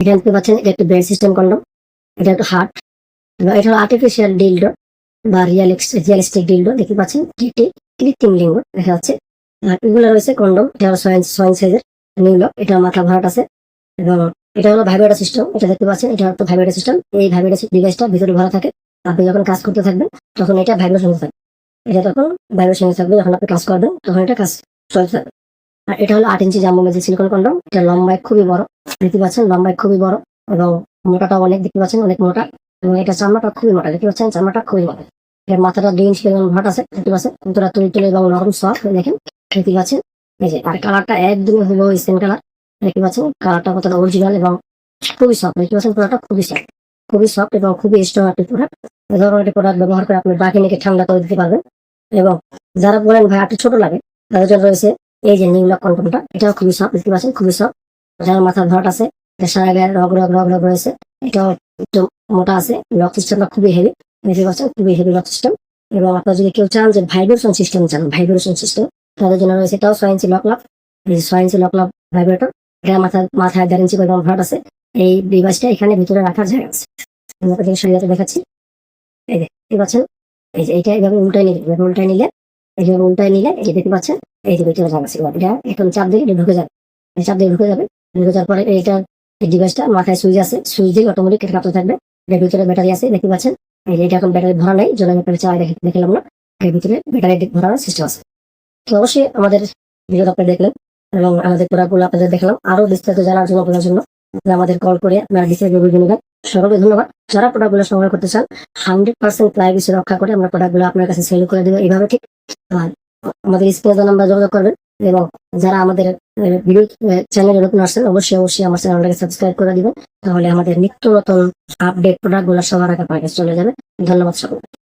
এটা দেখতে পাচ্ছেন, এটা একটা ব্রেড সিস্টেম কন্ডম, এটা একটা হার্ট, এবং এটা হলো আর্টিফিশিয়াল ডিলডো বা রিয়ালিস্টিক ডিলডো। দেখতে পাচ্ছেন কৃত্রিম লিঙ্গ দেখা যাচ্ছে। আর এগুলো রয়েছে কন্ডম, এটা হলো সোয়াইন সাইজের নিউলো, এটা মাথা ভরাট আছে। এবং এটা হলো ভাইব্রেটর সিস্টেম, এটা দেখতে পাচ্ছেন, এটা হলো ভাইব্রেটর সিস্টেম। এই ভাইব্রেটর ডিভাইসটা ভিতরে ভরা থাকে, আপনি যখন কাজ করতে থাকবেন তখন এটা ভাইব্রেশন হতে থাকবে, এটা তখন ভাইব্রেশন হতে থাকবে, যখন আপনি কাজ করবেন তখন এটা কাজ চলতে থাকবে। আর এটা হলো 8 ইঞ্চি জাম্বো ম্যাজিক সিলিকন কন্ডম, এটা লম্বায় খুবই বড়, দেখতে পাচ্ছেন লম্বায় খুবই বড়, এবং মোটাটাও অনেক, দেখতে পাচ্ছেন অনেক মোটা, এবং এটা চামড়াটা খুবই মোটা, দেখতে পাচ্ছেন চামড়াটা খুবই মোটা। এর মাথাটা 2 ইঞ্চি এবং ভাট আছে, দেখতে পাচ্ছেন কতটা তুলে এবং নরম সফট দেখেন, দেখতে পাচ্ছেন। এই যে আর কালারটা একদমই হলো স্কিন কালার, দেখতে পাচ্ছেন কালারটা কতটা অরিজিনাল এবং খুবই সফট, দেখতে পাচ্ছেন পুরোটা খুবই সফট এবং খুবই স্ট্রং একটি প্রোডাক্ট। এই ধরনের একটি প্রোডাক্ট ব্যবহার করে আপনি বাকিনিকে ঠান্ডা করে দিতে পারবেন। এবং যারা বলেন ভাই একটু ছোট লাগে, তাদের জন্য রয়েছে এই যে নিউলক কন্ডমটা, এটাও খুবই সফট, দেখতে পাচ্ছেন খুবই সফট। যার মাথার ভরাট আছে, এটা সারা গায়ে রগ রয়েছে, এটাও একটু মোটা আছে, লক সিস্টেমটা খুবই হেভি, দেখতে পাচ্ছেন খুবই হেভি লক সিস্টেম। এবং আপনারা যদি কেউ চান যে ভাইব্রেশন সিস্টেম চান, ভাইব্রেশন সিস্টেম, তাদের জন্য রয়েছে এটাও 6 ইঞ্চি লক লাভ, এই 6 ইঞ্চি লক লাভ ভাইব্রেটর। এটা মাথায় 1.5 ইঞ্চি পরিমাণ ভরাট আছে। এই ডিভাইসটা এখানে ভিতরে রাখার জায়গা আছে, আমি আপনাদের সুবিধাতে দেখাচ্ছি। এই যে দেখতে পাচ্ছেন, এই যে এইটা এইভাবে উল্টায় নিলে, এইভাবে উল্টায় নিলে এই যে দেখতে পাচ্ছেন, এই যে ভিতরে জায়গা আছে, এটা এখন চাপ দিলে এটা ঢুকে যাবে, এই চাপ দিয়ে ঢুকে যাবে, ঢুকে যাওয়ার পরে এইটা এই ডিভাইসটা মাথায় সুইচ আছে, সুইচ দিয়ে অটোমেটিক এটা কাঁপতে থাকবে। এর ভিতরে ব্যাটারি আছে, দেখতে পাচ্ছেন। এই যে এটা এখন ব্যাটারি ভরা নাই, জন্য ব্যাটারি চালাই দেখালাম না, এর ভিতরে ব্যাটারি ভরার সিস্টেম আছে। তো অবশ্যই আমাদের ভিডিওটা আপনি দেখলেন এবং আমাদের প্রোডাক্টগুলো আপনাদের দেখলাম। আরো বিস্তারিত জানার জন্য আপনার জন্য আমাদের কল করে আপনারা বিস্তারিত বুঝে নেবেন। সকলকে ধন্যবাদ। যারা প্রোডাক্টগুলো সংগ্রহ করতে চান, 100% প্রাইভেসি রক্ষা করে আমরা প্রোডাক্টগুলো আপনার কাছে সেল করে দেবো এইভাবে, ঠিক। আর আমাদের স্ক্রিনে নাম্বার যোগাযোগ করবেন। এবং যারা আমাদের ভিডিও চ্যানেলে নতুন আসছেন, অবশ্যই আমার চ্যানেলটাকে সাবস্ক্রাইব করে দিবেন, তাহলে আমাদের নিত্য নতুন আপডেট প্রোডাক্টগুলো সবার আগে আপনার কাছে চলে যাবে। ধন্যবাদ সকলকে।